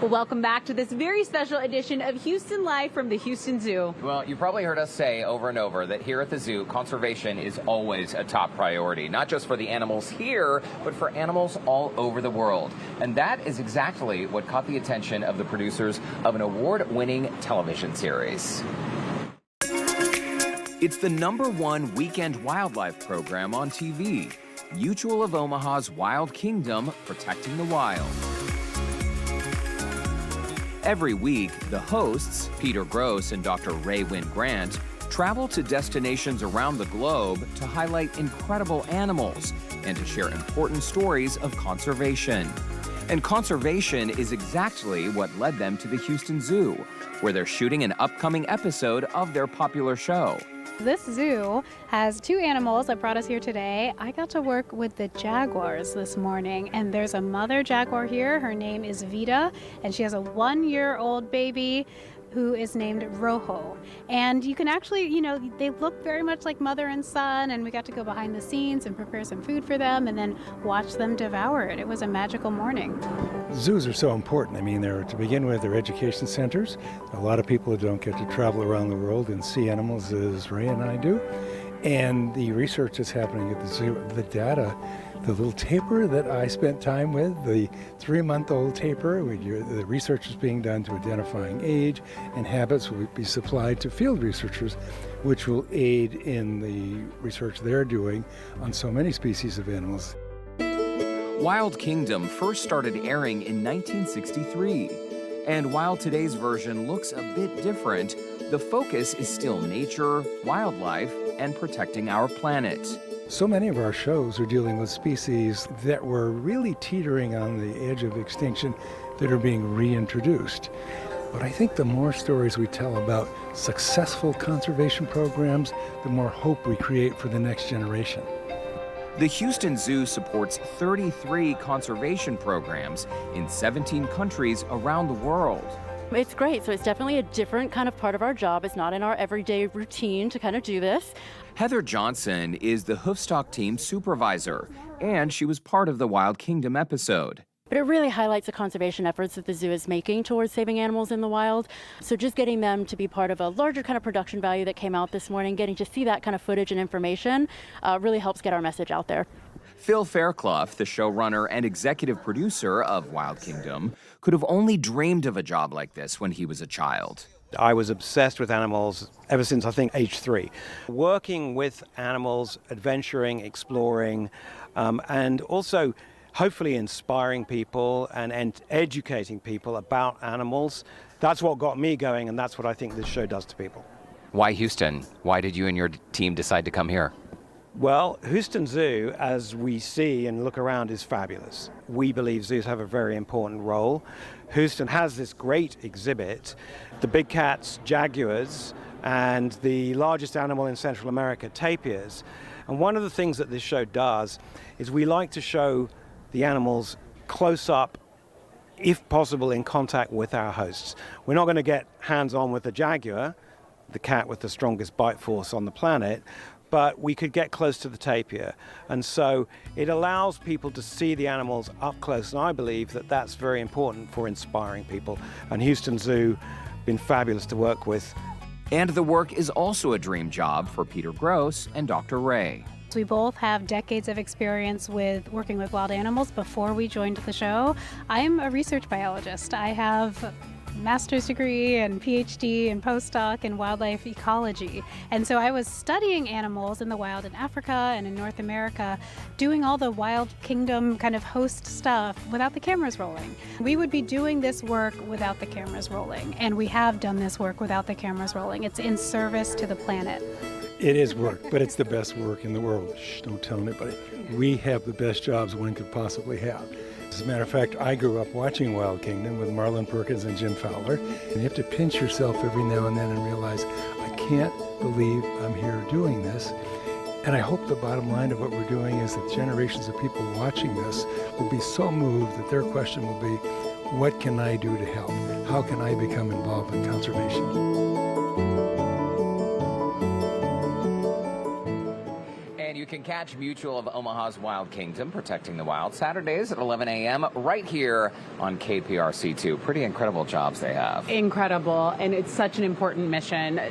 Well, welcome back to this very special edition of Houston Live from the Houston Zoo. Well, you probably heard us say over and over that here at the zoo, conservation is always a top priority, not just for the animals here, but for animals all over the world. And that is exactly what caught the attention of the producers of an award-winning television series. It's the #1 weekend wildlife program on TV, Mutual of Omaha's Wild Kingdom, Protecting the Wild. Every week, the hosts, Peter Gross and Dr. Ray Wynn Grant, travel to destinations around the globe to highlight incredible animals and to share important stories of conservation. And conservation is exactly what led them to the Houston Zoo, where they're shooting an upcoming episode of their popular show. This zoo has 2 animals that brought us here today. I got to work with the jaguars this morning, and there's a mother jaguar here. Her name is Vita, and she has a 1-year-old baby who is named Rojo. And you can actually, they look very much like mother and son, and we got to go behind the scenes and prepare some food for them and then watch them devour it. It was a magical morning. Zoos are so important. I mean, to begin with, they're education centers. A lot of people don't get to travel around the world and see animals as Ray and I do. And the research that's happening at the zoo, the data, the little tapir that I spent time with, the 3-month-old tapir, the research is being done to identifying age, and habits will be supplied to field researchers, which will aid in the research they're doing on so many species of animals. Wild Kingdom first started airing in 1963. And while today's version looks a bit different, the focus is still nature, wildlife, and protecting our planet. So many of our shows are dealing with species that were really teetering on the edge of extinction that are being reintroduced. But I think the more stories we tell about successful conservation programs, the more hope we create for the next generation. The Houston Zoo supports 33 conservation programs in 17 countries around the world. It's great. So it's definitely a different kind of part of our job. It's not in our everyday routine to kind of do this. Heather Johnson is the Hoofstock team supervisor, and she was part of the Wild Kingdom episode. But it really highlights the conservation efforts that the zoo is making towards saving animals in the wild. So just getting them to be part of a larger kind of production value that came out this morning, getting to see that kind of footage and information really helps get our message out there. Phil Fairclough, the showrunner and executive producer of Wild Kingdom, could have only dreamed of a job like this when he was a child. I was obsessed with animals ever since, I think, age 3. Working with animals, adventuring, exploring, and also hopefully inspiring people and educating people about animals. That's what got me going, and that's what I think this show does to people. Why Houston? Why did you and your team decide to come here? Well, Houston Zoo, as we see and look around, is fabulous. We believe zoos have a very important role. Houston has this great exhibit, the big cats, jaguars, and the largest animal in Central America, tapirs. And one of the things that this show does is we like to show the animals close up, if possible, in contact with our hosts. We're not going to get hands-on with the jaguar, the cat with the strongest bite force on the planet, but we could get close to the tapir. And so it allows people to see the animals up close, and I believe that that's very important for inspiring people. And Houston Zoo, been fabulous to work with. And the work is also a dream job for Peter Gross and Dr. Ray. We both have decades of experience with working with wild animals before we joined the show. I'm a research biologist. I have master's degree and PhD and postdoc in wildlife ecology. And so I was studying animals in the wild in Africa and in North America, doing all the Wild Kingdom kind of host stuff without the cameras rolling. We would be doing this work without the cameras rolling, and we have done this work without the cameras rolling. It's in service to the planet. It is work, but it's the best work in the world. Shh, don't tell anybody. We have the best jobs one could possibly have. As a matter of fact, I grew up watching Wild Kingdom with Marlon Perkins and Jim Fowler. And you have to pinch yourself every now and then and realize, I can't believe I'm here doing this. And I hope the bottom line of what we're doing is that generations of people watching this will be so moved that their question will be, what can I do to help? How can I become involved in conservation? You can catch Mutual of Omaha's Wild Kingdom, protecting the wild, Saturdays at 11 a.m. right here on KPRC2. Pretty incredible jobs they have. Incredible, and it's such an important mission.